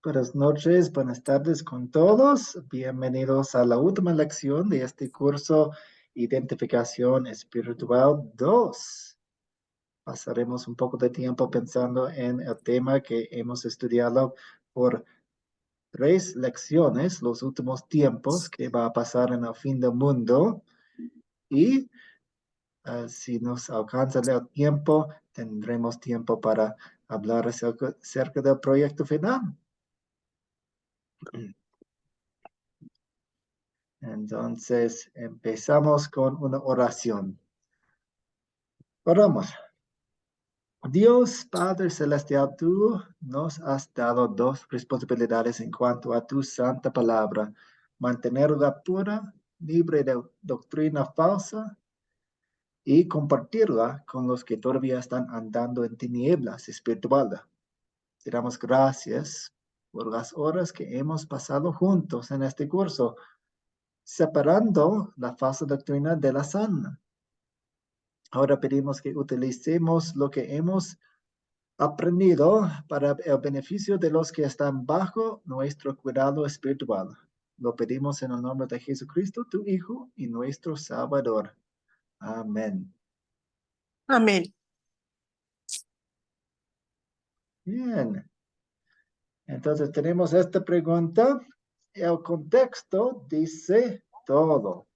Buenas noches, buenas tardes con todos. Bienvenidos a la última lección de este curso Identificación Espiritual 2. Pasaremos un poco de tiempo pensando en el tema que hemos estudiado por 3 lecciones, los últimos tiempos que va a pasar en el fin del mundo. Y si nos alcanza el tiempo, tendremos tiempo para hablar acerca del proyecto final. Entonces, empezamos con una oración. Oramos. Dios Padre Celestial, tú nos has dado 2 responsabilidades en cuanto a tu santa palabra. Mantenerla pura, libre de doctrina falsa y compartirla con los que todavía están andando en tinieblas espirituales. Te damos gracias por las horas que hemos pasado juntos en este curso, separando la falsa doctrina de la sana. Ahora pedimos que utilicemos lo que hemos aprendido para el beneficio de los que están bajo nuestro cuidado espiritual. Lo pedimos en el nombre de Jesucristo, tu Hijo y nuestro Salvador. Amén. Amén. Bien. Entonces tenemos esta pregunta. El contexto dice todo.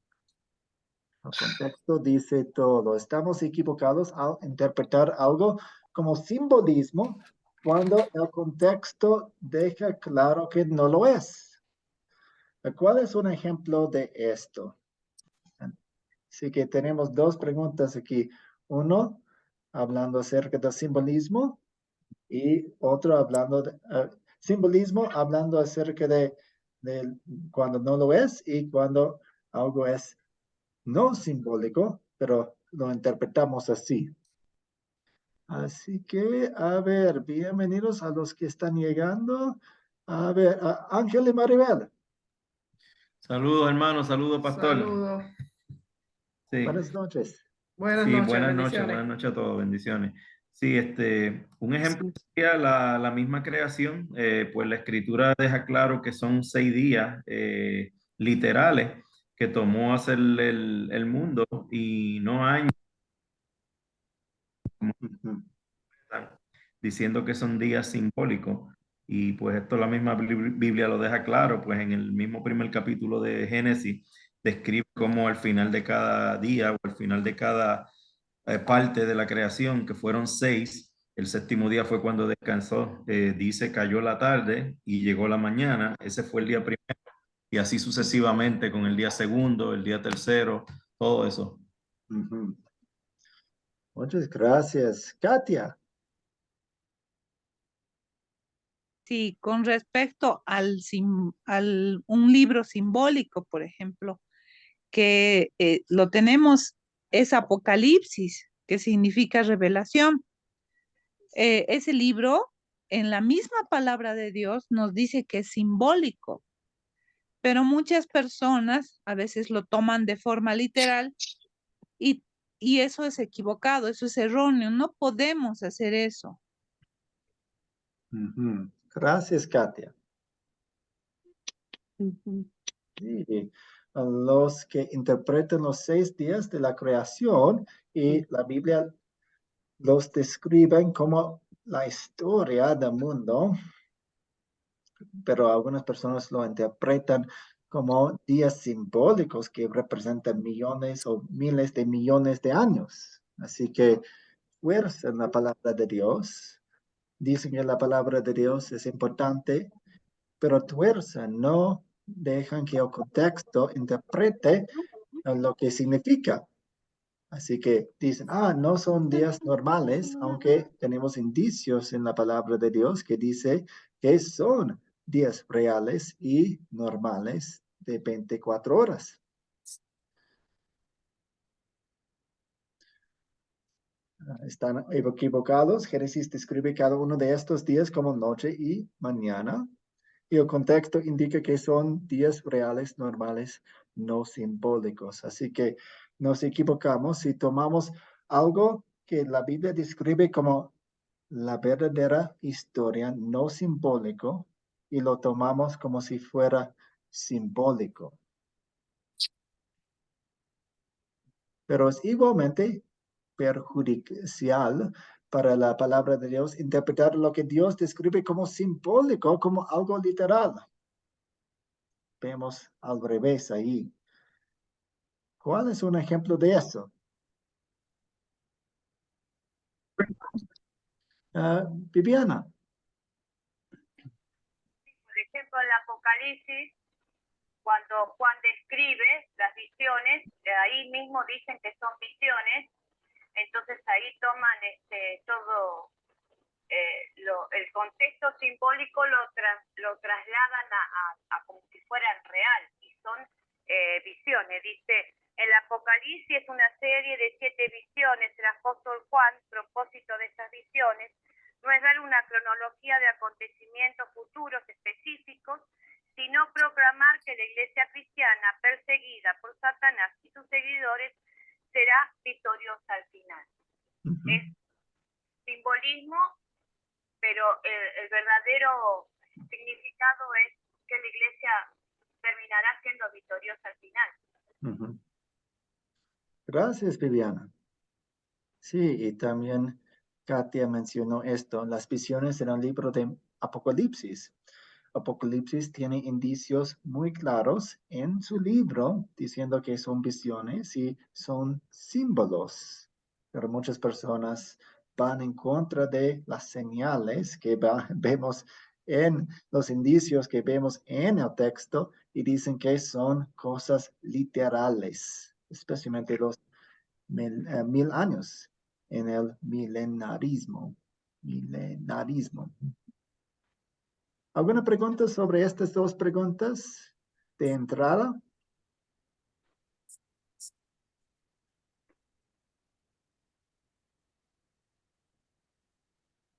El contexto dice todo. Estamos equivocados al interpretar algo como simbolismo cuando el contexto deja claro que no lo es. ¿Cuál es un ejemplo de esto? Así que tenemos 2 preguntas aquí. Uno, hablando acerca del simbolismo, y otro hablando de simbolismo, hablando acerca de cuando no lo es y cuando algo es no simbólico, pero lo interpretamos así. Así que, a ver, bienvenidos a los que están llegando. A ver, Ángel y Maribel. Saludos, hermano, saludos, pastor. Saludos. Sí. Buenas noches. Buenas Sí, noches. buenas noches, Bendiciones. buenas noches a todos, bendiciones. Sí, un ejemplo sería la misma creación, pues la escritura deja claro que son 6 días literales que tomó hacer el mundo y no años, diciendo que son días simbólicos. Y pues esto la misma Biblia lo deja claro, pues en el mismo primer capítulo de Génesis describe cómo al final de cada día o al final de cada parte de la creación, que fueron 6, el séptimo día fue cuando descansó, dice cayó la tarde y llegó la mañana, ese fue el día primero, y así sucesivamente con el día segundo, el día tercero, todo eso. Muchas gracias. Katia. Sí, con respecto un libro simbólico, por ejemplo, que lo tenemos, es Apocalipsis, que significa revelación. Ese libro, en la misma palabra de Dios, nos dice que es simbólico, pero muchas personas a veces lo toman de forma literal y, y eso es equivocado, eso es erróneo, no podemos hacer eso. Gracias, Katia. Sí, los que interpretan los 6 días de la creación y la Biblia los describen como la historia del mundo, pero algunas personas lo interpretan como días simbólicos que representan millones o miles de millones de años. Así que fuerza en la palabra de Dios. Dicen que la palabra de Dios es importante, pero tuerzan, no dejan que el contexto interprete lo que significa. Así que dicen, no son días normales, aunque tenemos indicios en la palabra de Dios que dice que son días reales y normales de 24 horas. Están equivocados. Génesis describe cada uno de estos días como noche y mañana. Y el contexto indica que son días reales, normales, no simbólicos. Así que nos equivocamos si tomamos algo que la Biblia describe como la verdadera historia, no simbólico, y lo tomamos como si fuera simbólico. Pero es igualmente perjudicial para la palabra de Dios interpretar lo que Dios describe como simbólico, como algo literal. Vemos al revés ahí. ¿Cuál es un ejemplo de eso? Viviana. Por ejemplo, en el Apocalipsis, cuando Juan describe las visiones, ahí mismo dicen que son visiones, entonces ahí toman todo el contexto simbólico, lo trasladan a como si fueran real, y son visiones. Dice, el Apocalipsis es una serie de 7 visiones. El apóstol Juan, propósito de estas visiones, no es dar una cronología de acontecimientos futuros específicos, sino proclamar que la iglesia cristiana perseguida por Satanás y sus seguidores será victoriosa al final. Es simbolismo, pero el verdadero significado es que la iglesia terminará siendo victoriosa al final. Gracias, Viviana. Sí, y también Katia mencionó esto, las visiones en el libro de Apocalipsis. Apocalipsis tiene indicios muy claros en su libro diciendo que son visiones y son símbolos. Pero muchas personas van en contra de las señales que vemos en los indicios que vemos en el texto y dicen que son cosas literales, especialmente los 1000 años en el milenarismo. ¿Alguna pregunta sobre estas dos preguntas de entrada?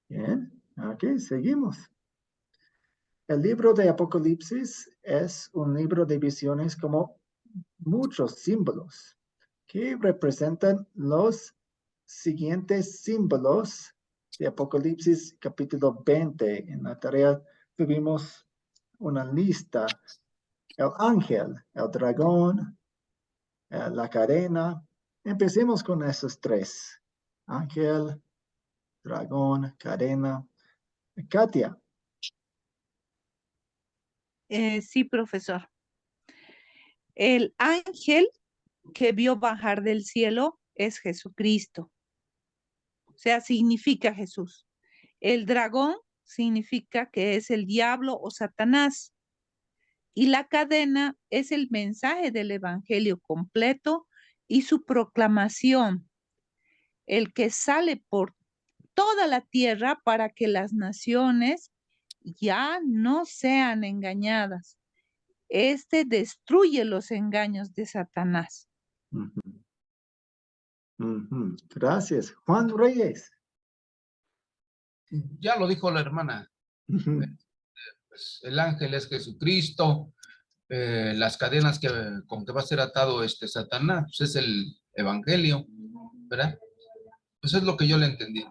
Bien, ok, seguimos. El libro de Apocalipsis es un libro de visiones como muchos símbolos que representan los siguientes símbolos de Apocalipsis capítulo 20. En la tarea tuvimos una lista. El ángel, el dragón, la cadena. Empecemos con esos 3. Ángel, dragón, cadena. Katia. Sí, profesor. El ángel que vio bajar del cielo es Jesucristo. O sea, significa Jesús. El dragón significa que es el diablo o Satanás. Y la cadena es el mensaje del evangelio completo y su proclamación, el que sale por toda la tierra para que las naciones ya no sean engañadas. Este destruye los engaños de Satanás. Gracias. Juan Reyes. Ya lo dijo la hermana. Pues, el ángel es Jesucristo. Las cadenas con que va a ser atado Satanás, pues es el evangelio, ¿verdad? Pues es lo que yo le entendí.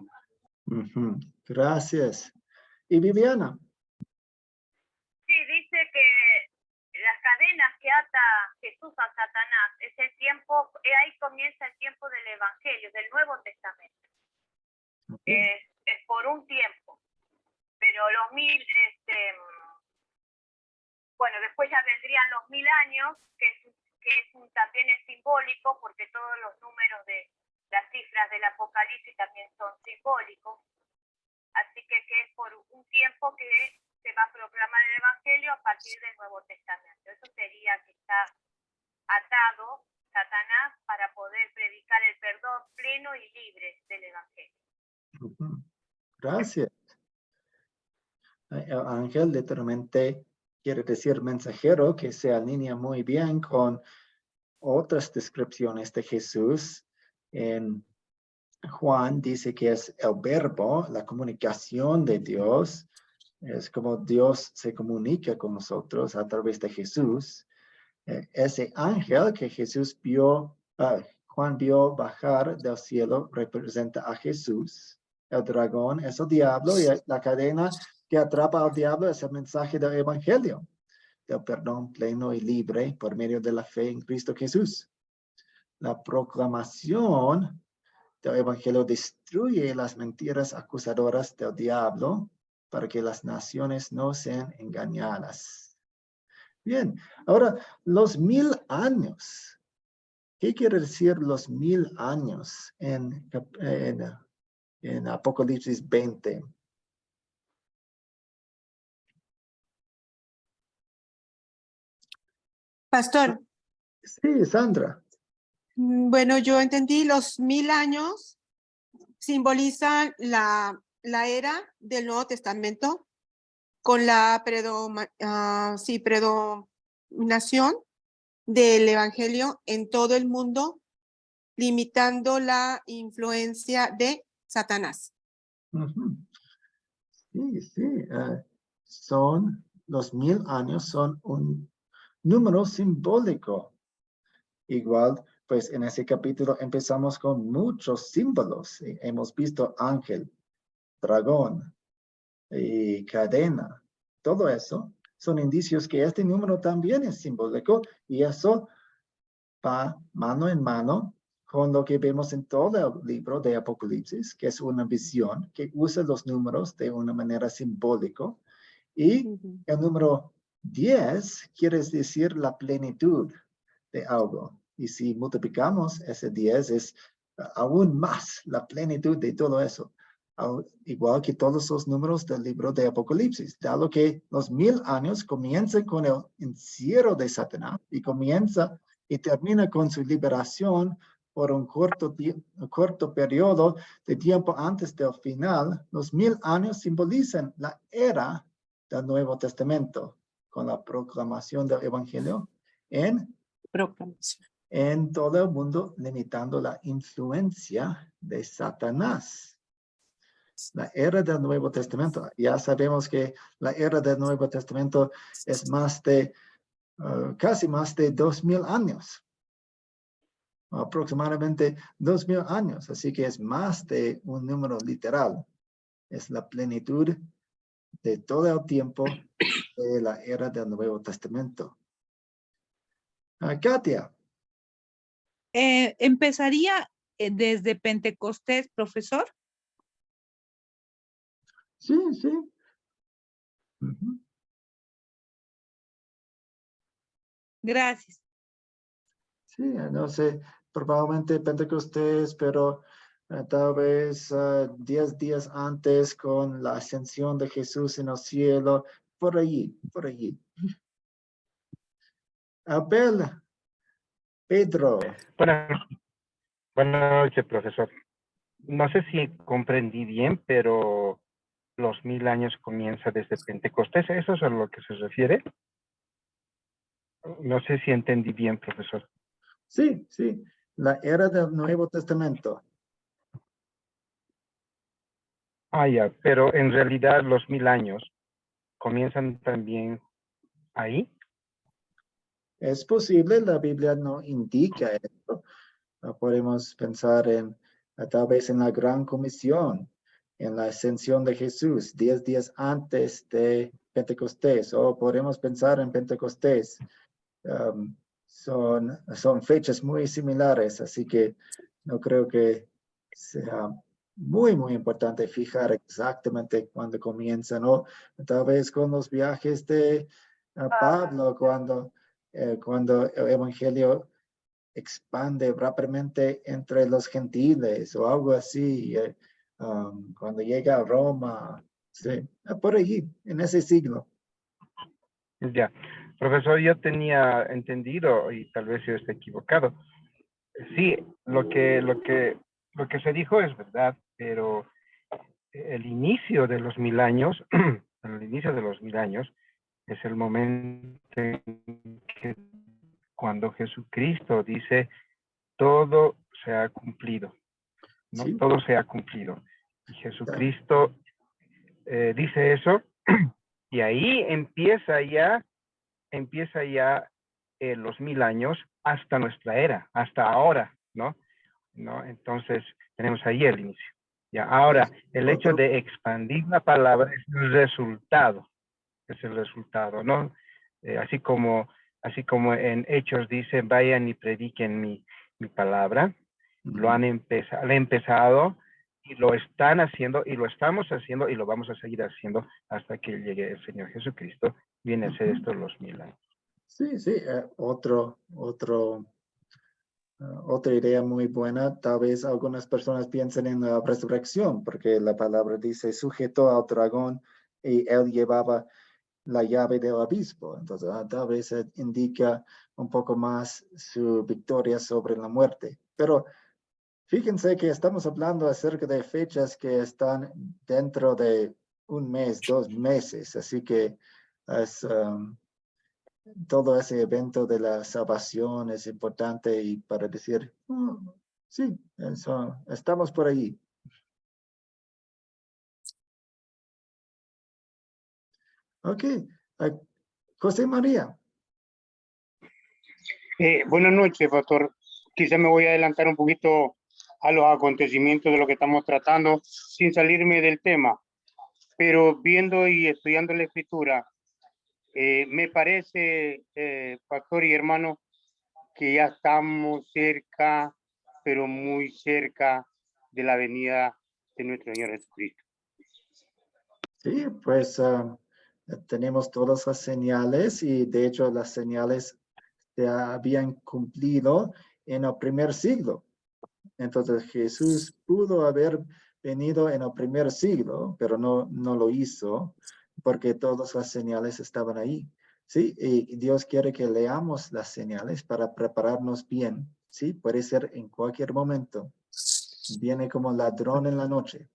Gracias. ¿Y Viviana? Sí, dice que las cadenas que ata Jesús a Satanás es el tiempo, ahí comienza el tiempo del evangelio, del Nuevo Testamento. Es por un tiempo, pero los 1000, después ya vendrían los 1000 años, también es simbólico, porque todos los números de las cifras del Apocalipsis también son simbólicos. Así que es por un tiempo que se va a proclamar el Evangelio a partir del Nuevo Testamento. Eso sería que está atado Satanás para poder predicar el perdón pleno y libre del Evangelio. Gracias. El ángel literalmente quiere decir mensajero, que se alinea muy bien con otras descripciones de Jesús. En Juan dice que es el verbo, la comunicación de Dios. Es como Dios se comunica con nosotros a través de Jesús. Ese ángel que Juan vio bajar del cielo representa a Jesús. El dragón es el diablo y la cadena que atrapa al diablo es el mensaje del Evangelio, del perdón pleno y libre por medio de la fe en Cristo Jesús. La proclamación del Evangelio destruye las mentiras acusadoras del diablo para que las naciones no sean engañadas. Bien, ahora los 1000 años. ¿Qué quiere decir los 1000 años en Apocalipsis 20? Pastor, Sí, Sandra. bueno, yo entendí los 1000 años simbolizan la era del Nuevo Testamento con la predominación del Evangelio en todo el mundo, limitando la influencia de Satanás. Ujú. Sí, sí. Son los 1000 años, son un número simbólico. Igual, pues en ese capítulo empezamos con muchos símbolos. Hemos visto ángel, dragón y cadena. Todo eso son indicios que este número también es simbólico y eso va mano en mano con lo que vemos en todo el libro de Apocalipsis, que es una visión que usa los números de una manera simbólica. Y el número 10 quiere decir la plenitud de algo. Y si multiplicamos ese 10 es aún más la plenitud de todo eso. Igual que todos los números del libro de Apocalipsis, dado que los 1000 años comienzan con el encierro de Satanás y comienza y termina con su liberación por un corto periodo de tiempo antes del final. Los 1000 años simbolizan la era del Nuevo Testamento con la proclamación del Evangelio en todo el mundo, limitando la influencia de Satanás. La era del Nuevo Testamento, ya sabemos que la era del Nuevo Testamento es casi más de 2000 años. Aproximadamente 2000 años, así que es más de un número literal. Es la plenitud de todo el tiempo de la era del Nuevo Testamento. Katia. ¿Empezaría desde Pentecostés, profesor? Sí, sí. Uh-huh. Gracias. Sí, no sé, probablemente Pentecostés, pero tal vez 10 días antes con la ascensión de Jesús en el cielo, por allí, por allí. Abel, Pedro. Buenas noches, profesor. No sé si comprendí bien, pero los 1000 años comienza desde Pentecostés. ¿Eso es a lo que se refiere? No sé si entendí bien, profesor. Sí, sí, la era del Nuevo Testamento. Ya, pero en realidad los 1000 años comienzan también ahí. Es posible, la Biblia no indica esto. Podemos pensar en tal vez en la Gran Comisión, en la ascensión de Jesús, 10 días antes de Pentecostés, o podemos pensar en Pentecostés. Son fechas muy similares, así que no creo que sea muy, muy importante fijar exactamente cuándo comienzan, o tal vez con los viajes de Pablo, cuando el Evangelio expande rápidamente entre los gentiles o algo así, cuando llega a Roma, sí, por allí, en ese siglo. Ya, profesor, yo tenía entendido, y tal vez yo esté equivocado. Sí, lo que se dijo es verdad, pero el inicio de los 1000 años, el inicio de los 1000 años es el momento en que cuando Jesucristo dice todo se ha cumplido, ¿no? Sí. Todo se ha cumplido. Y Jesucristo dice eso y ahí empieza ya los 1000 años hasta nuestra era, hasta ahora, ¿no? Entonces tenemos ahí el inicio. Ya, ahora, el hecho Otro- de expandir la palabra es el resultado, ¿no? Así como en Hechos dice, vayan y prediquen mi palabra, lo han empezado y lo están haciendo y lo estamos haciendo y lo vamos a seguir haciendo hasta que llegue el Señor Jesucristo. Viene a ser esto los 1000 años. Sí, sí, otra idea muy buena. Tal vez algunas personas piensen en la resurrección, porque la palabra dice, sujetó al dragón y él llevaba la llave del abismo. Entonces, tal vez indica un poco más su victoria sobre la muerte. Pero fíjense que estamos hablando acerca de fechas que están dentro de un mes, 2 meses. Así que es, todo ese evento de la salvación es importante y para decir, sí, estamos por ahí. Ok, José María. Buenas noches, pastor. Quizá me voy a adelantar un poquito a los acontecimientos de lo que estamos tratando sin salirme del tema, pero viendo y estudiando la escritura, me parece, pastor y hermano, que ya estamos cerca, pero muy cerca de la venida de nuestro Señor Jesucristo. Sí, pues tenemos todas las señales y de hecho las señales se habían cumplido en el primer siglo. Entonces Jesús pudo haber venido en el primer siglo, pero no lo hizo porque todas las señales estaban ahí. Sí, y Dios quiere que leamos las señales para prepararnos bien. Sí, puede ser en cualquier momento. Viene como ladrón en la noche.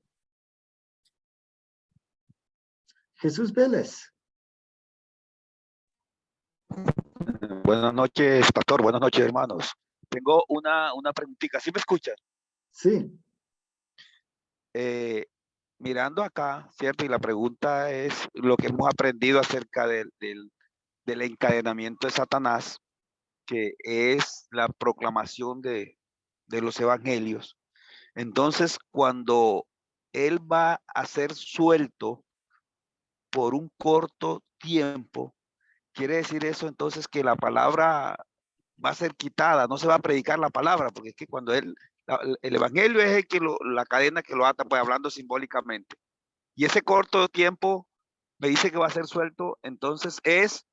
Jesús Vélez. Buenas noches, pastor. Buenas noches, hermanos. Tengo una preguntita. ¿Sí me escuchan? Sí. Mirando acá, ¿cierto? Y la pregunta es lo que hemos aprendido acerca del encadenamiento de Satanás, que es la proclamación de los evangelios. Entonces, cuando él va a ser suelto por un corto tiempo, quiere decir eso entonces que la palabra va a ser quitada, no se va a predicar la palabra, porque es que cuando el evangelio es el que la cadena que lo ata, pues hablando simbólicamente. Y ese corto tiempo me dice que va a ser suelto, entonces es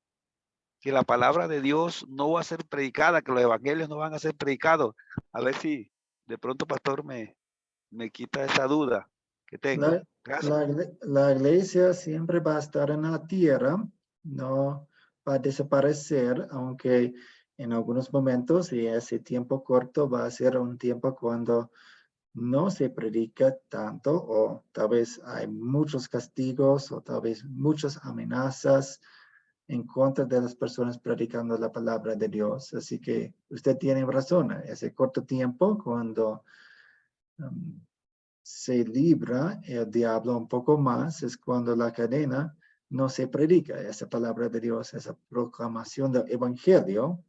que la palabra de Dios no va a ser predicada, que los evangelios no van a ser predicados. A ver si de pronto, pastor, me quita esa duda que tengo. Gracias. La iglesia siempre va a estar en la tierra, no va a desaparecer, aunque en algunos momentos, y ese tiempo corto va a ser un tiempo cuando no se predica tanto, o tal vez hay muchos castigos, o tal vez muchas amenazas en contra de las personas predicando la palabra de Dios. Así que usted tiene razón, ese corto tiempo cuando se libra el diablo un poco más es cuando la cadena no se predica esa palabra de Dios, esa proclamación del evangelio.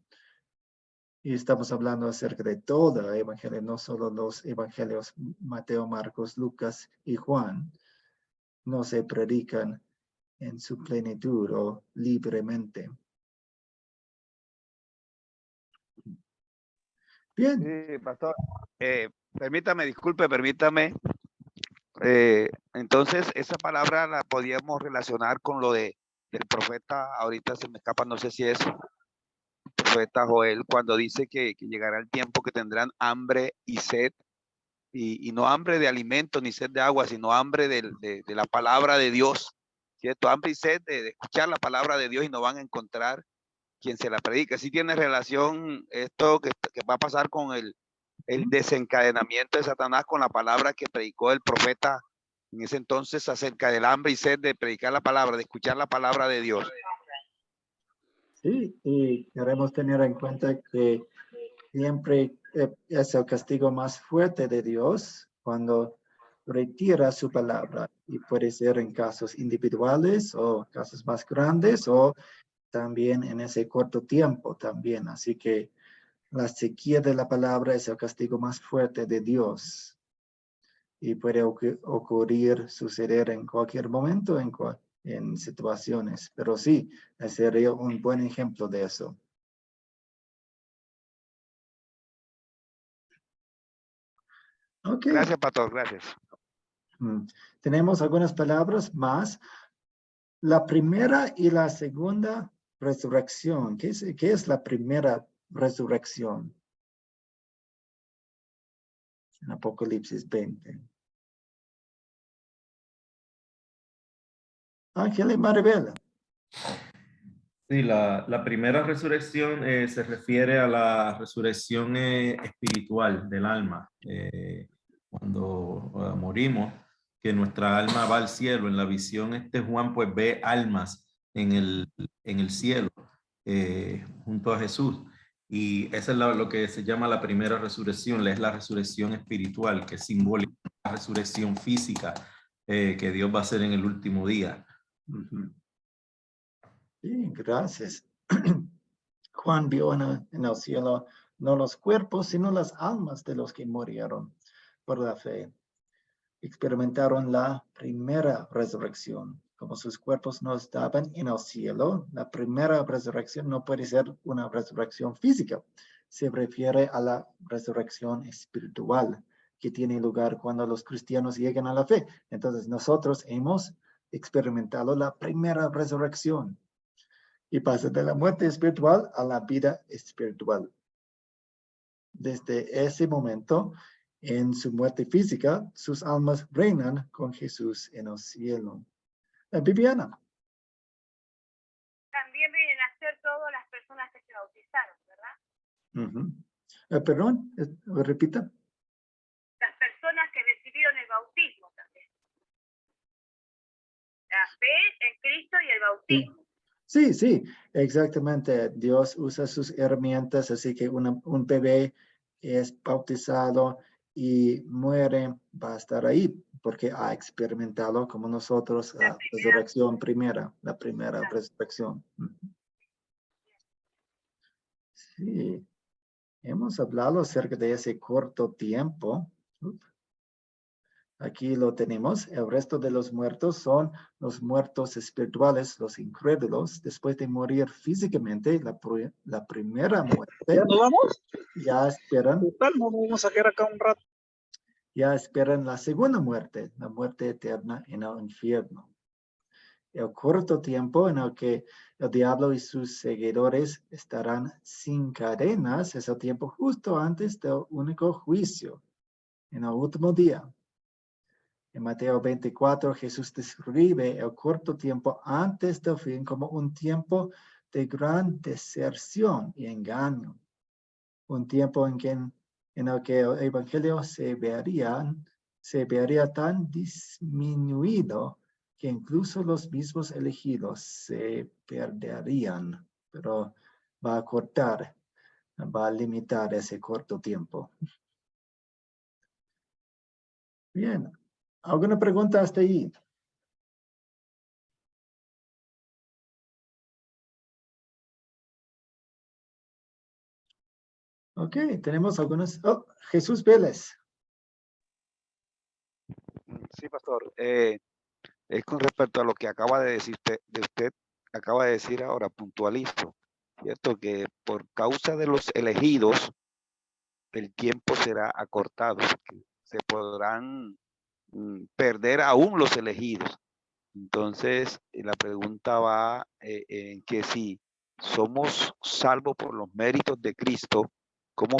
Y estamos hablando acerca de todo el evangelio, no solo los evangelios Mateo, Marcos, Lucas y Juan. No se predican en su plenitud o libremente. Bien. Sí, pastor. Permítame. Entonces, esa palabra la podíamos relacionar con lo del profeta, ahorita se me escapa, no sé si es el profeta Joel, cuando dice que llegará el tiempo que tendrán hambre y sed, y no hambre de alimento ni sed de agua, sino hambre de la palabra de Dios, ¿cierto? Hambre y sed de escuchar la palabra de Dios y no van a encontrar quien se la predique. Sí tiene relación esto que va a pasar con el desencadenamiento de Satanás con la palabra que predicó el profeta en ese entonces acerca del hambre y sed de predicar la palabra, de escuchar la palabra de Dios. Sí, y queremos tener en cuenta que siempre es el castigo más fuerte de Dios cuando retira su palabra, y puede ser en casos individuales o casos más grandes o también en ese corto tiempo también. Así que la sequía de la palabra es el castigo más fuerte de Dios. y puede ocurrir, suceder en cualquier momento, en situaciones. Pero sí, sería un buen ejemplo de eso. Ok. Gracias, pastor, gracias. Tenemos algunas palabras más. La primera y la segunda resurrección. ¿Qué es la primera resurrección? En Apocalipsis 20. Ángel y Maribel. Sí, la primera resurrección se refiere a la resurrección espiritual del alma. Cuando morimos, que nuestra alma va al cielo. En la visión, Juan pues ve almas en el cielo junto a Jesús. Y esa es lo que se llama la primera resurrección, es la resurrección espiritual, que simboliza la resurrección física que Dios va a hacer en el último día. Sí, gracias. Juan vio en el cielo no los cuerpos, sino las almas de los que murieron por la fe. Experimentaron la primera resurrección. Como sus cuerpos no estaban en el cielo, la primera resurrección no puede ser una resurrección física. Se refiere a la resurrección espiritual que tiene lugar cuando los cristianos llegan a la fe. Entonces nosotros hemos experimentado la primera resurrección y pasa de la muerte espiritual a la vida espiritual. Desde ese momento, en su muerte física, sus almas reinan con Jesús en el cielo. Viviana. También vienen a ser todas las personas que se bautizaron, ¿verdad? Perdón, repita. Las personas que recibieron el bautismo también. La fe en Cristo y el bautismo. Sí, exactamente. Dios usa sus herramientas, así que un bebé es bautizado y muere, va a estar ahí, porque ha experimentado como nosotros la resurrección primera, la primera resurrección. Sí, hemos hablado acerca de ese corto tiempo. Aquí lo tenemos. El resto de los muertos son los muertos espirituales, los incrédulos. Después de morir físicamente, la primera muerte. ¿Ya nos vamos? Ya esperan. Total, no nos vamos a quedar acá un rato. Ya esperan la segunda muerte, la muerte eterna en el infierno. El corto tiempo en el que el diablo y sus seguidores estarán sin cadenas es el tiempo justo antes del único juicio, en el último día. En Mateo 24, Jesús describe el corto tiempo antes del fin como un tiempo de gran deserción y engaño. Un tiempo en el que el evangelio se vería tan disminuido que incluso los mismos elegidos se perderían, pero va a limitar ese corto tiempo. Bien, ¿alguna pregunta hasta ahí? Ok, tenemos algunos. Oh, Jesús Vélez. Sí, pastor. Es con respecto a lo que acaba de decir usted acaba de decir ahora, puntualizo, ¿cierto? Que por causa de los elegidos, el tiempo será acortado, que se podrán perder aún los elegidos. Entonces, la pregunta va en que si somos salvos por los méritos de Cristo, ¿cómo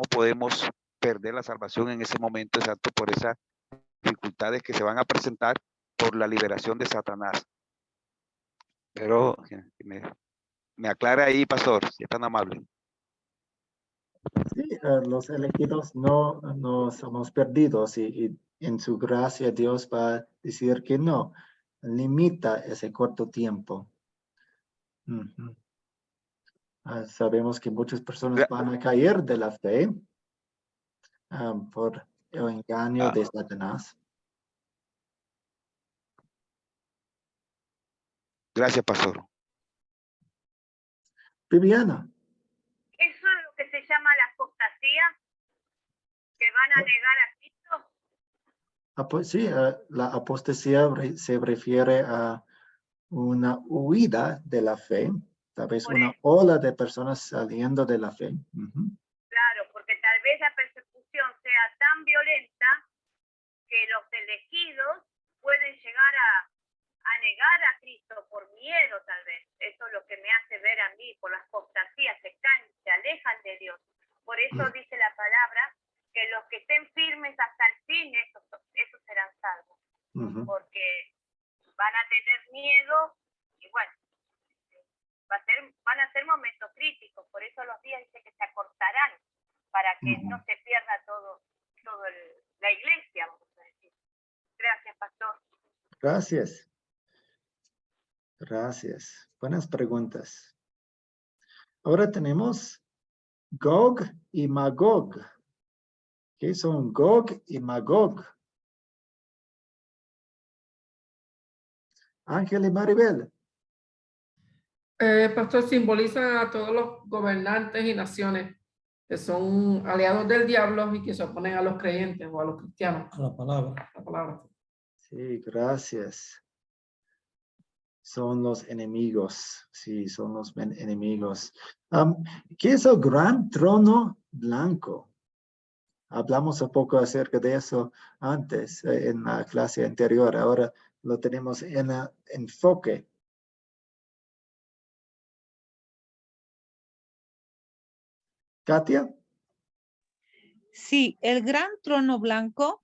podemos perder la salvación en ese momento exacto por esas dificultades que se van a presentar por la liberación de Satanás? Pero me aclara ahí, pastor, si es tan amable. Sí, los elegidos no somos perdidos y en su gracia Dios va a decir que no, limita ese corto tiempo. Sabemos que muchas personas van a caer de la fe por el engaño de Satanás. Gracias, pastor. Viviana. Eso es lo que se llama la apostasía, que van a negar a Cristo. Sí, la apostasía se refiere a una huida de la fe, tal vez Por una eso. ola de personas saliendo de la fe. Ujú. Claro, porque tal vez la persecución sea tan violenta que los elegidos pueden llegar a negar a Cristo por miedo, tal vez. Eso es lo que me hace ver a mí, por las apostasías, se alejan de Dios. Por eso dice la palabra que los que estén firmes hasta el fin, esos serán salvos. Ujú. Porque van a tener miedo y bueno, van a ser momentos críticos. Por eso los días dice que se acortarán para que Ujú. no se pierda todo la iglesia, vamos a decir. Gracias, pastor. Gracias. Gracias. Buenas preguntas. Ahora tenemos Gog y Magog. ¿Qué son Gog y Magog? Ángel y Maribel. Pastor, simbolizan a todos los gobernantes y naciones que son aliados del diablo y que se oponen a los creyentes o a los cristianos. A la palabra. Sí, gracias. Son los enemigos. Sí, son los enemigos. ¿Qué es el gran trono blanco? Hablamos un poco acerca de eso antes, en la clase anterior. Ahora lo tenemos en enfoque. Katia. Sí, el gran trono blanco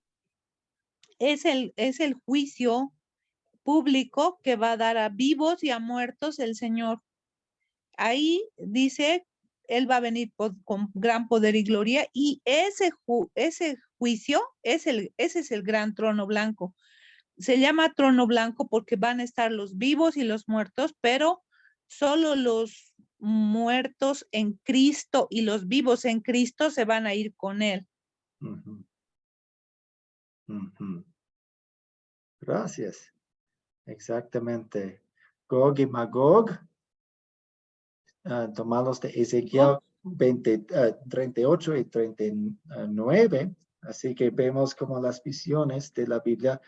es el juicio público que va a dar a vivos y a muertos el Señor. Ahí dice, Él va a venir con gran poder y gloria, y ese juicio, ese es el gran trono blanco. Se llama trono blanco porque van a estar los vivos y los muertos, pero solo los muertos en Cristo y los vivos en Cristo se van a ir con Él. Ujú. Ujú. Gracias. Exactamente. Gog y Magog, tomados de Ezequiel 38 y 39. Así que vemos como las visiones de la Biblia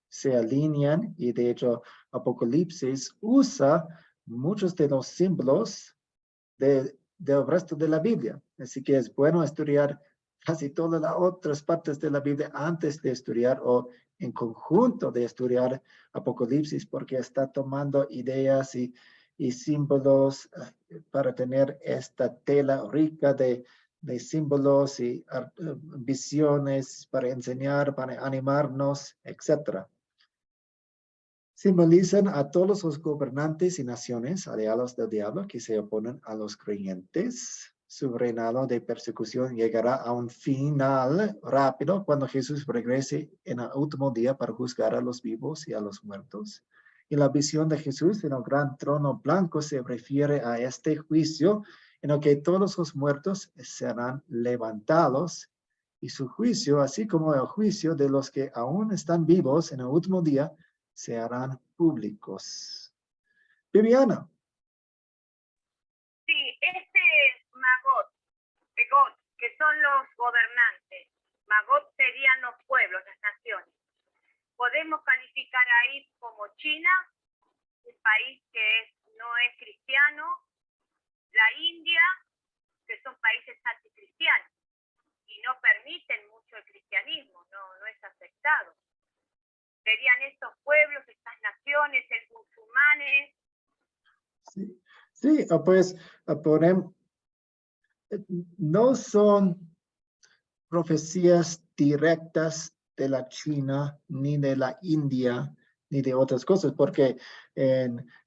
se alinean, y de hecho Apocalipsis usa muchos de los símbolos del resto de la Biblia. Así que es bueno estudiar casi todas las otras partes de la Biblia antes de estudiar, o en conjunto de estudiar Apocalipsis, porque está tomando ideas y símbolos para tener esta tela rica de símbolos y visiones para enseñar, para animarnos, etc. Simbolizan a todos los gobernantes y naciones aliados del diablo que se oponen a los creyentes. Su reinado de persecución llegará a un final rápido cuando Jesús regrese en el último día para juzgar a los vivos y a los muertos. Y la visión de Jesús en el gran trono blanco se refiere a este juicio en el que todos los muertos serán levantados, y su juicio, así como el juicio de los que aún están vivos en el último día, se harán públicos. Viviana. Sí, Magog, que son los gobernantes. Magog serían los pueblos, las naciones. Podemos calificar ahí como China, un país que no es cristiano, la India, que son países anticristianos y no permiten mucho el cristianismo, no es aceptado. Serían estos pueblos, estas naciones, el musulmanes. Sí, pues no son profecías directas de la China, ni de la India, ni de otras cosas, porque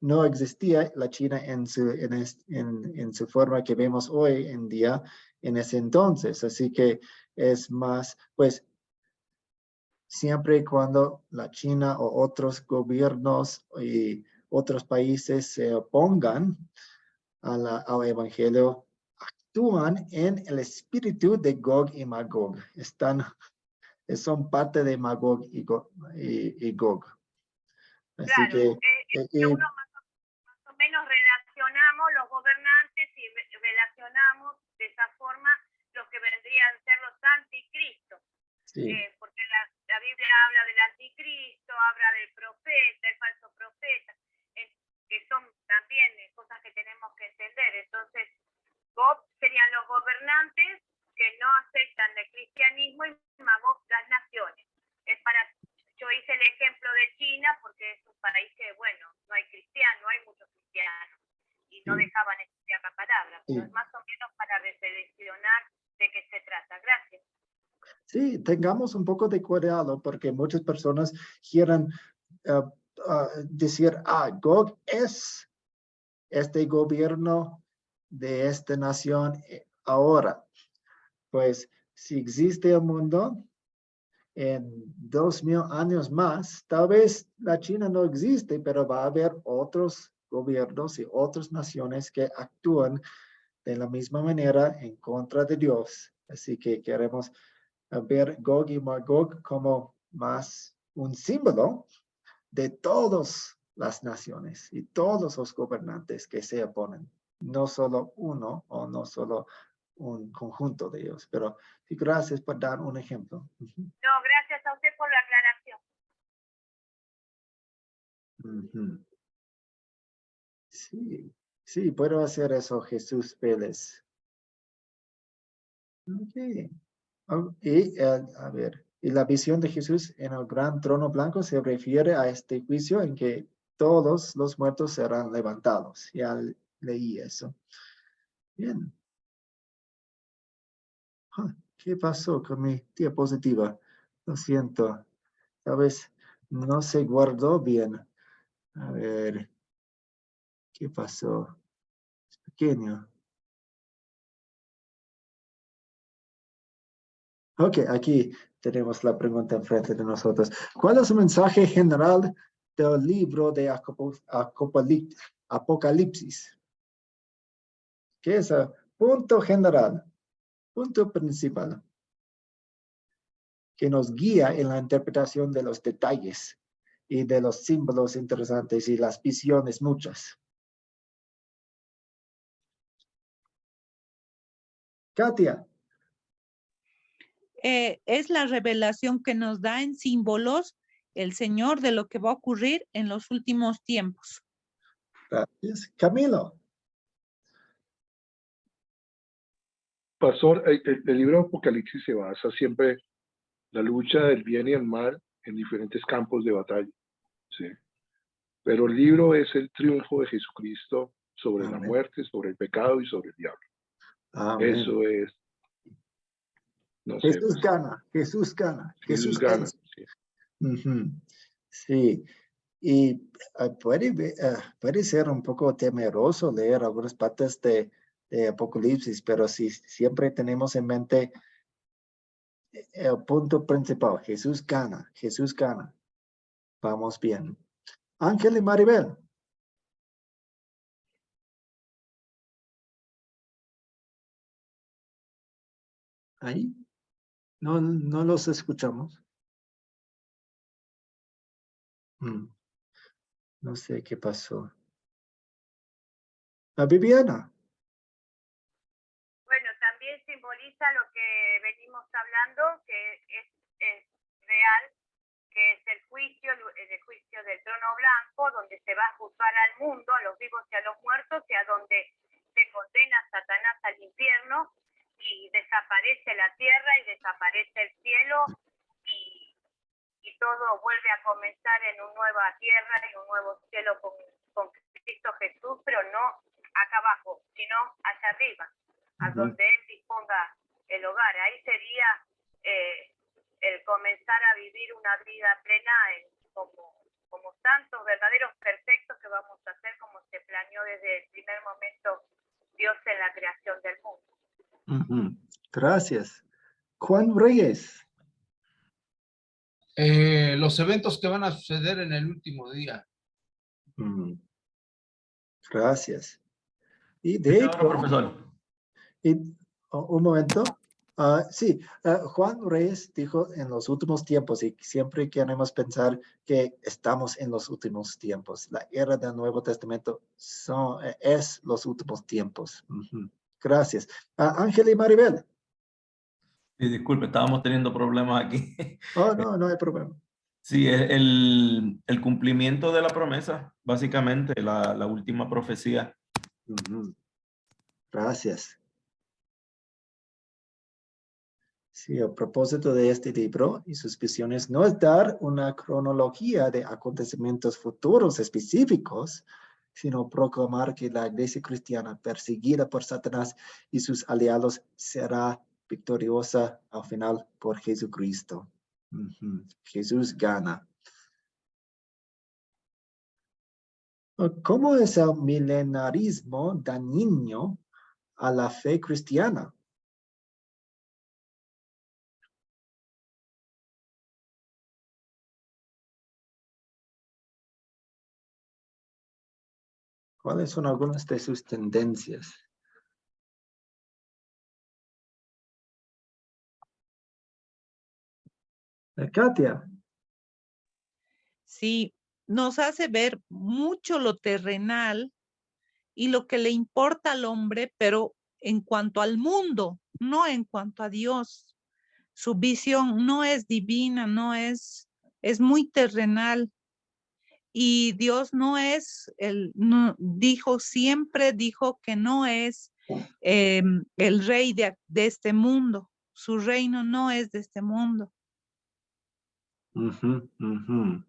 no existía la China en su forma que vemos hoy en día en ese entonces. Así que es más, pues, siempre y cuando la China o otros gobiernos y otros países se opongan al evangelio, actúan en el espíritu de Gog y Magog. Son parte de Magog y Gog. Así Claro, que uno más o menos relacionamos los gobernantes y relacionamos de esa forma los que vendrían a ser los anticristos. Sí. Porque la Biblia habla del anticristo, habla del profeta, el falso profeta, que son también cosas que tenemos que entender. Entonces, Gog serían los gobernantes que no aceptan el cristianismo y Magog las naciones. Yo hice el ejemplo de China porque es un país que, bueno, no hay cristianos, no hay muchos cristianos y no dejaban estudiar la palabra. Pero es más o menos para reflexionar de qué se trata. Gracias. Sí, tengamos un poco de cuidado porque muchas personas quieren decir, Gog es este gobierno de esta nación ahora. Pues si existe el mundo en 2000 años más, tal vez la China no existe, pero va a haber otros gobiernos y otras naciones que actúan de la misma manera en contra de Dios. Así que queremos ver Gog y Magog como más un símbolo de todas las naciones y todos los gobernantes que se oponen, no solo uno o no solo un conjunto de ellos, pero sí, gracias por dar un ejemplo. No, gracias a usted por la aclaración. Sí, puedo hacer eso, Jesús Vélez. Ok. Y, a ver, y la visión de Jesús en el gran trono blanco se refiere a este juicio en que todos los muertos serán levantados. Ya leí eso. Bien. ¿Qué pasó con mi diapositiva? Lo siento. Tal vez no se guardó bien. A ver. ¿Qué pasó? Es pequeño. Ok, aquí tenemos la pregunta enfrente de nosotros. ¿Cuál es el mensaje general del libro de Apocalipsis? ¿Qué es el punto general? Punto principal. Que nos guía en la interpretación de los detalles y de los símbolos interesantes y las visiones muchas. Katia. Es la revelación que nos da en símbolos el Señor de lo que va a ocurrir en los últimos tiempos. Gracias. Camilo. Pastor, el libro de Apocalipsis se basa siempre en la lucha del bien y el mal en diferentes campos de batalla. ¿Sí? Pero el libro es el triunfo de Jesucristo sobre la muerte, sobre el pecado y sobre el diablo. Amén. Eso es. No Jesús sé, gana, Jesús gana. Jesús gana. Sí. Sí. Y puede ser un poco temeroso leer algunas partes de Apocalipsis, pero si siempre tenemos en mente el punto principal, Jesús gana, Jesús gana. Vamos bien. Ángel y Maribel. ¿Ahí? No los escuchamos. No sé qué pasó. Viviana. Bueno, también simboliza lo que venimos hablando, que es real, que es el juicio del trono blanco, donde se va a juzgar al mundo, a los vivos y a los muertos, y a donde se condena a Satanás al infierno, y desaparece la tierra y desaparece el cielo, y todo vuelve a comenzar en una nueva tierra y un nuevo cielo con Cristo Jesús, pero no acá abajo, sino allá arriba, a donde Él disponga el hogar. Ahí sería el comenzar a vivir una vida plena como santos, verdaderos perfectos que vamos a hacer como se planeó desde el primer momento Dios en la creación del mundo. Gracias. Juan Reyes. Los eventos que van a suceder en el último día. Gracias. Y de hecho, profesor. Un momento. Sí, Juan Reyes dijo en los últimos tiempos, y siempre queremos pensar que estamos en los últimos tiempos. La era del Nuevo Testamento es los últimos tiempos. Gracias. Ángel y Maribel. Sí, disculpe, estábamos teniendo problemas aquí. Oh, no, no hay problema. Sí, el cumplimiento de la promesa, básicamente, la última profecía. Ujú. Gracias. Sí, el propósito de este libro y sus visiones no es dar una cronología de acontecimientos futuros específicos, sino proclamar que la iglesia cristiana perseguida por Satanás y sus aliados será victoriosa al final por Jesucristo. Ujú. Jesús gana. ¿Cómo es el milenarismo dañino a la fe cristiana? ¿Cuáles son algunas de sus tendencias? Katia. Sí, nos hace ver mucho lo terrenal y lo que le importa al hombre, pero en cuanto al mundo, no en cuanto a Dios. Su visión no es divina, es muy terrenal. Y Dios no es, siempre dijo que no es el rey de este mundo. Su reino no es de este mundo. Ujú, ujú.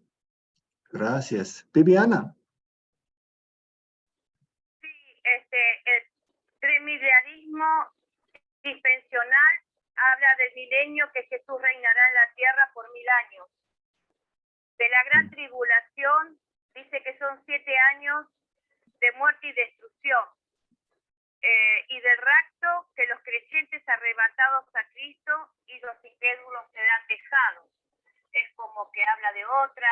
Gracias. Viviana. Sí, el premilenialismo dispensional habla del milenio que Jesús reinará en la tierra por 1000 años. De la gran tribulación dice que son 7 años de muerte y destrucción. Y del rapto, que los creyentes arrebatados a Cristo y los incrédulos serán dejados. Es como que habla de otra,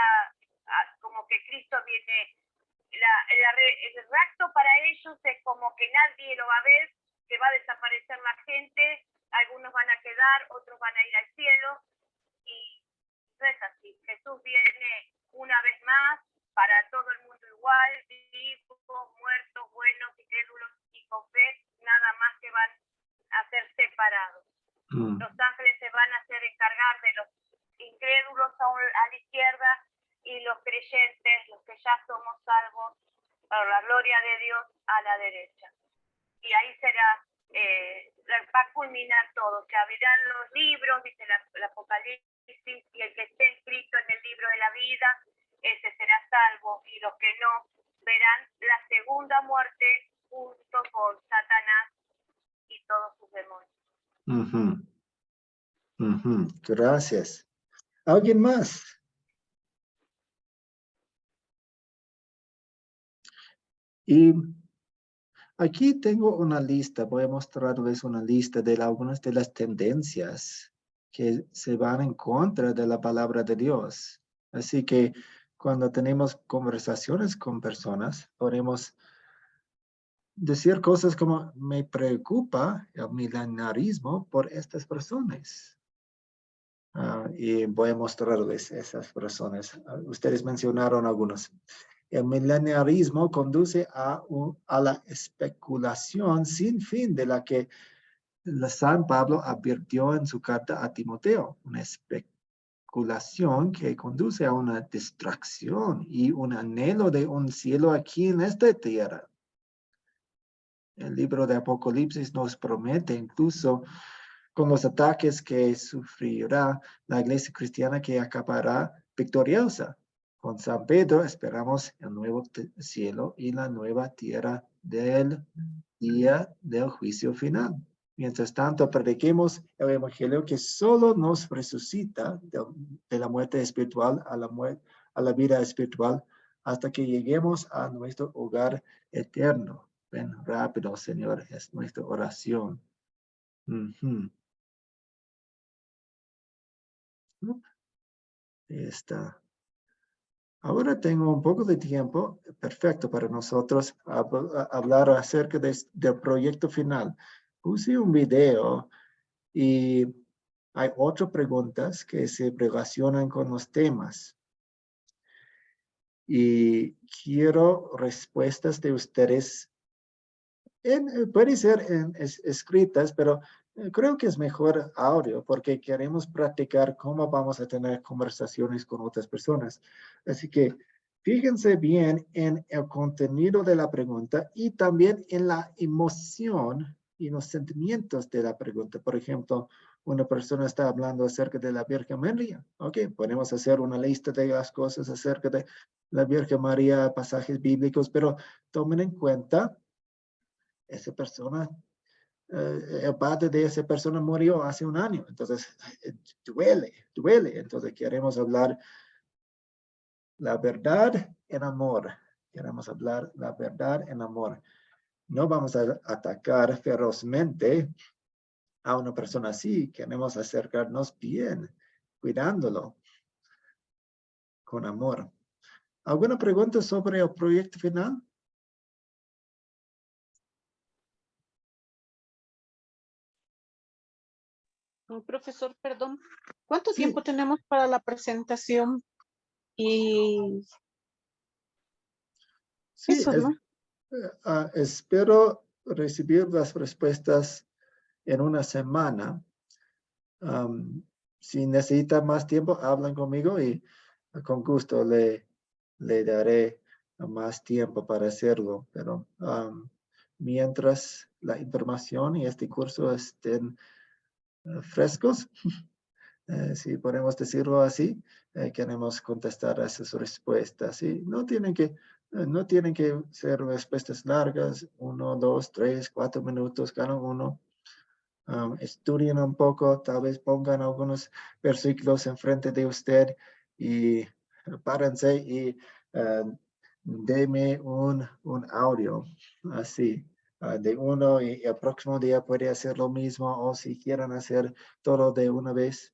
como que Cristo viene, el rapto para ellos es como que nadie lo va a ver, que va a desaparecer la gente, algunos van a quedar, otros van a ir al cielo, y no es así. Jesús viene una vez más para todo el mundo igual, vivos, muertos, buenos, incrédulos y con fe, nada más que van a ser separados. Los ángeles se van a hacer encargar de los incrédulos a la izquierda y los creyentes, los que ya somos salvos, por la gloria de Dios, a la derecha. Y ahí será, va a culminar todo. Se abrirán los libros, dice el Apocalipsis, y el que esté escrito en el libro de la vida, ese será salvo, y los que no verán la segunda muerte junto con Satanás y todos sus demonios. Ujú. Ujú. Gracias. ¿Alguien más? Y aquí tengo una lista, voy a mostrarles una lista de algunas de las tendencias que se van en contra de la palabra de Dios. Así que cuando tenemos conversaciones con personas, podemos decir cosas como, me preocupa el milenarismo por estas personas. Y voy a mostrarles esas personas. Ustedes mencionaron algunos. El milenarismo conduce a la especulación sin fin de la que San Pablo advirtió en su carta a Timoteo. Una especulación que conduce a una distracción y un anhelo de un cielo aquí en esta tierra. El libro de Apocalipsis nos promete incluso con los ataques que sufrirá la iglesia cristiana que acabará victoriosa. Con San Pedro esperamos el nuevo cielo y la nueva tierra del día del juicio final. Mientras tanto, prediquemos el evangelio que solo nos resucita de la muerte espiritual a la vida espiritual hasta que lleguemos a nuestro hogar eterno. Ven rápido, Señor, es nuestra oración. Está. Ahora tengo un poco de tiempo, perfecto para nosotros hablar acerca del proyecto final. Puse un video y hay 8 preguntas que se relacionan con los temas. Y quiero respuestas de ustedes, pueden ser escritas, pero Creo que es mejor audio porque queremos practicar cómo vamos a tener conversaciones con otras personas. Así que fíjense bien en el contenido de la pregunta y también en la emoción y los sentimientos de la pregunta. Por ejemplo, una persona está hablando acerca de la Virgen María. Ok, podemos hacer una lista de las cosas acerca de la Virgen María, pasajes bíblicos, pero tomen en cuenta esa persona. El padre de esa persona murió hace un año, entonces duele. Entonces queremos hablar la verdad en amor. Queremos hablar la verdad en amor. No vamos a atacar ferozmente a una persona así. Queremos acercarnos bien, cuidándolo con amor. ¿Alguna pregunta sobre el proyecto final? Profesor, perdón, ¿cuánto Sí. tiempo tenemos para la presentación? Y Sí, eso, ¿no? espero recibir las respuestas en una semana. Si necesita más tiempo, hablan conmigo y con gusto le daré más tiempo para hacerlo. Pero mientras la información y este curso estén frescos, si podemos decirlo así, queremos contestar a esas respuestas. Y no tienen que ser respuestas largas, 1, 2, 3, 4 minutos cada uno. Estudien un poco, tal vez pongan algunos versículos enfrente de usted y párense y deme un audio así de uno y el próximo día puede hacer lo mismo o si quieren hacer todo de una vez.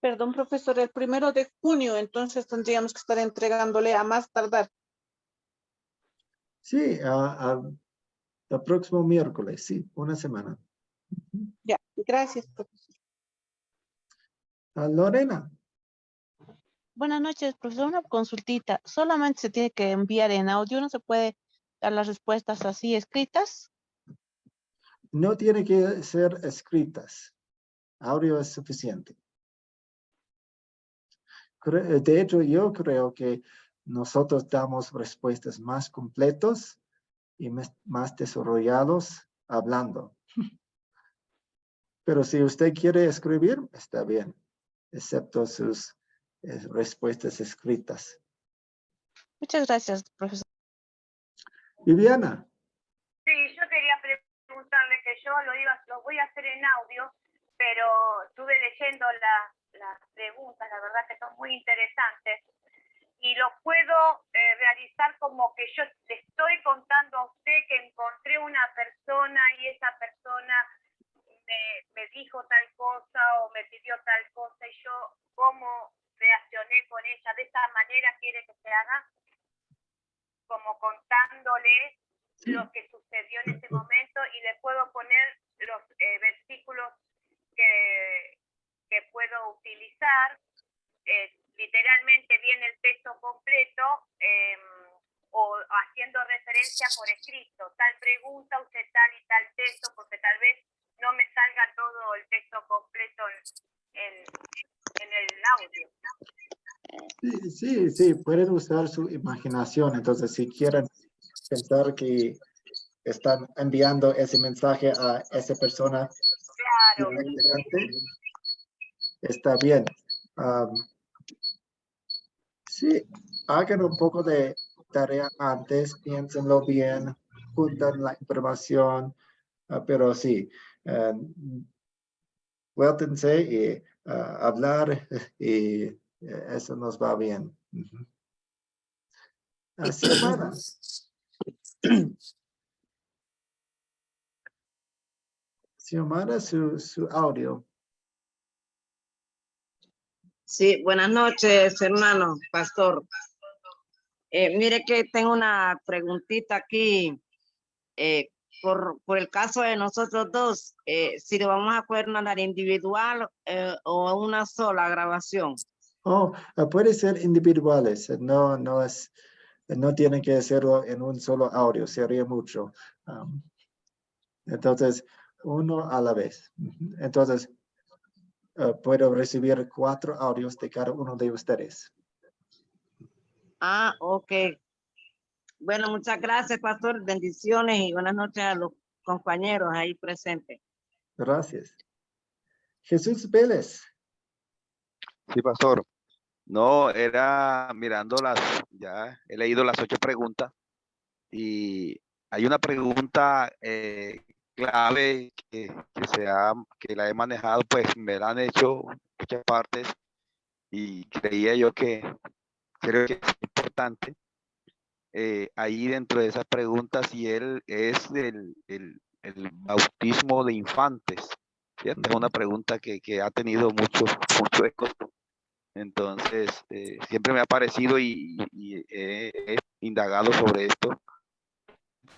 Perdón, profesor, el 1 de junio, entonces tendríamos que estar entregándole a más tardar. Sí, el próximo miércoles, sí, una semana. Ya, gracias, profesor. Lorena. Buenas noches, profesor. Una consultita. ¿Solamente se tiene que enviar en audio? ¿No se puede dar las respuestas así escritas? No tiene que ser escritas. Audio es suficiente. De hecho, yo creo que nosotros damos respuestas más completos y más desarrollados hablando. Pero si usted quiere escribir, está bien, excepto sus respuestas escritas. Muchas gracias, profesor. Viviana. Sí, yo quería preguntarle que yo lo voy a hacer en audio, pero estuve leyendo las preguntas, la verdad que son muy interesantes, y lo puedo realizar como que yo le estoy contando a usted que encontré una persona y esa persona me dijo tal cosa o me pidió tal cosa y yo cómo reaccioné con ella. De esa manera quiere que se haga, como contándole lo que sucedió en ese momento y le puedo poner los versículos que puedo utilizar. Literalmente viene el texto completo o haciendo referencia por escrito. Tal pregunta, usted tal y tal texto, porque tal vez no me salga todo el texto completo en el audio. Sí, pueden usar su imaginación. Entonces, si quieren pensar que están enviando ese mensaje a esa persona, claro, está bien. Sí, hagan un poco de tarea antes, piénsenlo bien, juntan la información, pero sí, vuéltense y hablar y eso nos va bien. Xiomara. Xiomara, su audio. Sí, buenas noches, hermano, pastor. Mire que tengo una preguntita aquí. Por el caso de nosotros dos, si lo vamos a poder mandar individual o una sola grabación. Oh, puede ser individuales, no tiene que hacerlo en un solo audio, sería mucho. Entonces, uno a la vez. Entonces, puedo recibir 4 audios de cada uno de ustedes. Ah, ok. Bueno, muchas gracias, pastor. Bendiciones y buenas noches a los compañeros ahí presentes. Gracias. Jesús Vélez. Sí, pastor. No, era mirando ya he leído las 8 preguntas y hay una pregunta clave que la he manejado, pues me la han hecho muchas partes y creo que es importante ahí dentro de esas preguntas y él es el bautismo de infantes. ¿Cierto? Es una pregunta que ha tenido mucho eco. Entonces, siempre me ha parecido y he indagado sobre esto.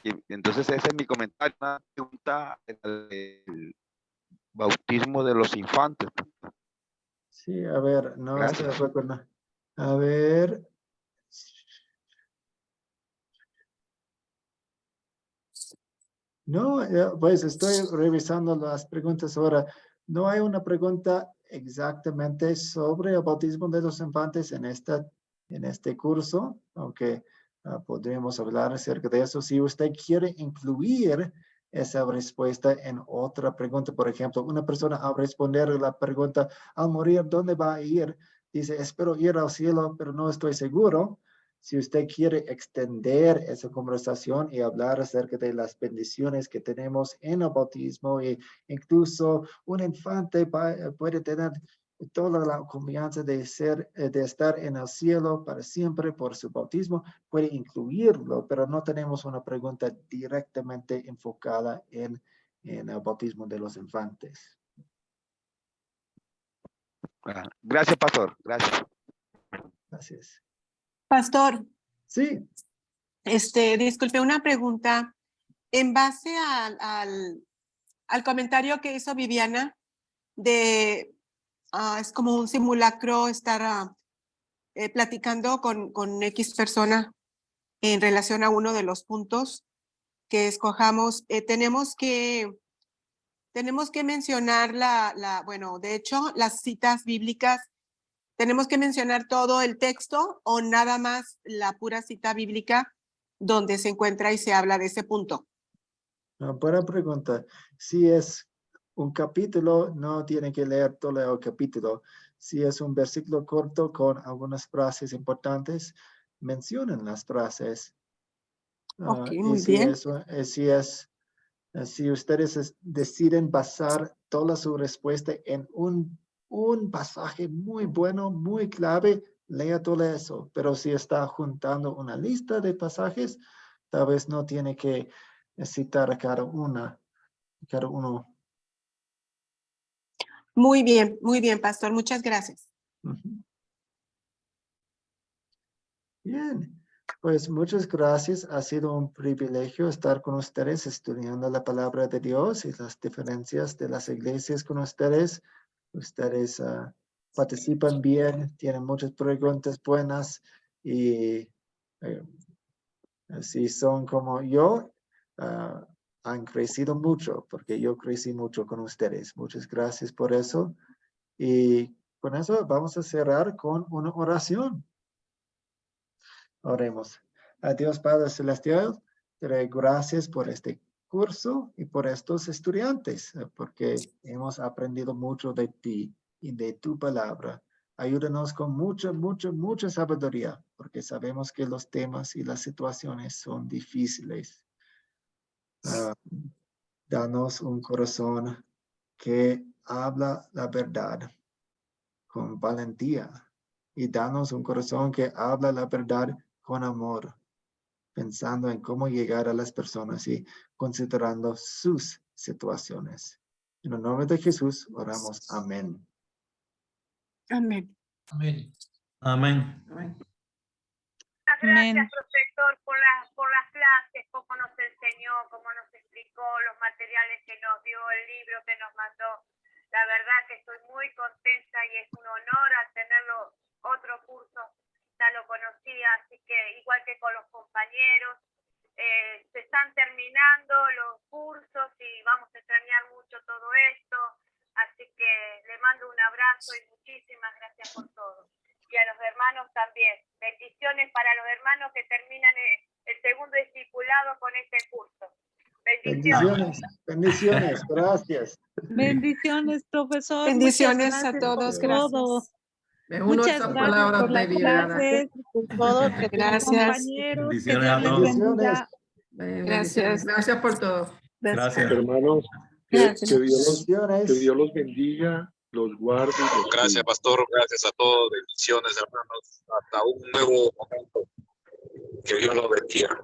Y entonces ese es mi comentario, una pregunta del bautismo de los infantes. Sí, a ver, no estoy de Gracias. acuerdo. A ver. No, pues estoy revisando las preguntas ahora. No hay una pregunta exactamente sobre el bautismo de los infantes en este curso, aunque podríamos hablar acerca de eso. Si usted quiere incluir esa respuesta en otra pregunta, por ejemplo, una persona al responder la pregunta, al morir, ¿dónde va a ir? Dice, espero ir al cielo, pero no estoy seguro. Si usted quiere extender esa conversación y hablar acerca de las bendiciones que tenemos en el bautismo, e incluso un infante puede tener toda la confianza de estar en el cielo para siempre por su bautismo, puede incluirlo, pero no tenemos una pregunta directamente enfocada en el bautismo de los infantes. Gracias, pastor. Gracias. Gracias. Pastor. Sí. Disculpe, una pregunta. En base al comentario que hizo Viviana de es como un simulacro estar platicando con X persona en relación a uno de los puntos que escojamos, tenemos que mencionar bueno, de hecho, las citas bíblicas. ¿Tenemos que mencionar todo el texto o nada más la pura cita bíblica donde se encuentra y se habla de ese punto? Buena pregunta. Si es un capítulo, no tiene que leer todo el capítulo. Si es un versículo corto con algunas frases importantes, mencionen las frases. Ok, Y muy si bien. si ustedes deciden basar toda su respuesta en un pasaje muy bueno, muy clave, lea todo eso. Pero si está juntando una lista de pasajes, tal vez no tiene que citar a cada uno. Muy bien, pastor. Muchas gracias. Bien, pues muchas gracias. Ha sido un privilegio estar con ustedes estudiando la palabra de Dios y las diferencias de las iglesias con ustedes. Ustedes participan bien, tienen muchas preguntas buenas y si son como yo, han crecido mucho porque yo crecí mucho con ustedes. Muchas gracias por eso. Y con eso vamos a cerrar con una oración. Oremos. A Dios Padre Celestial, te doy gracias por este curso y por estos estudiantes, porque hemos aprendido mucho de ti y de tu palabra. Ayúdanos con mucha sabiduría, porque sabemos que los temas y las situaciones son difíciles. Danos un corazón que habla la verdad con valentía y danos un corazón que habla la verdad con amor, pensando en cómo llegar a las personas y considerando sus situaciones. En el nombre de Jesús oramos. Amén. Amén. Amén. Amén. Gracias, profesor, por las clases, cómo nos enseñó, cómo nos explicó los materiales que nos dio, el libro que nos mandó. La verdad que estoy muy contenta y es un honor al tenerlo otro curso. Ya lo conocía, así que igual que con los compañeros, se están terminando los cursos y vamos a extrañar mucho todo esto. Así que le mando un abrazo y muchísimas gracias por todo. Y a los hermanos también. Bendiciones para los hermanos que terminan el segundo discipulado con este curso. Bendiciones. Bendiciones, gracias. Bendiciones, profesor. Bendiciones Muchas a gracias todos, por todo. gracias. Me uno a Muchas esas gracias palabras por de las Viviana. clases, Por todo, que Gracias. compañeros. Que Bendiciones Dios a les todos. bendiga. Gracias. Gracias por todo. Gracias. Hermanos, Gracias. que Dios los bendiga, los guarde. Y los Gracias, cuide. pastor. Gracias a todos. Bendiciones, hermanos. Hasta un nuevo momento. Que Dios los bendiga.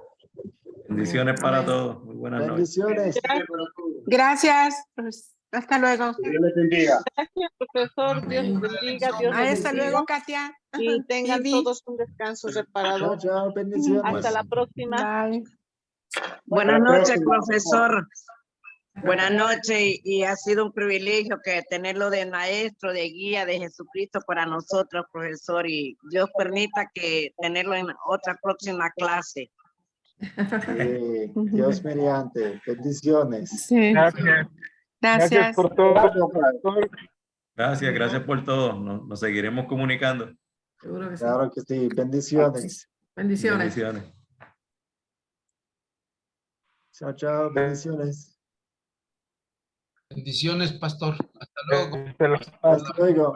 Bendiciones para Amén. todos. Muy buenas noches. Bendiciones. Gracias. Pues, hasta luego. Dios les bendiga. Gracias, profesor. Dios les bendiga. Dios les Hasta bendiga. luego, Katia. Y tengan Vivi. todos un descanso Chao, reparador. chao, bendiciones. Hasta la próxima. Bye. Buenas Hasta la noches, próxima. profesor. Buenas noches y ha sido un privilegio que tenerlo de maestro, de guía de Jesucristo para nosotros, profesor, y Dios permita que tenerlo en otra próxima clase. Sí, Dios mediante. Bendiciones. Sí. Gracias. Gracias. Gracias por todo, pastor. Gracias por todo. Nos seguiremos comunicando. Seguro que sí. Claro que sí. Bendiciones. Bendiciones. Bendiciones. Chao, chao. Bendiciones. Bendiciones, pastor. Hasta luego. Hasta luego.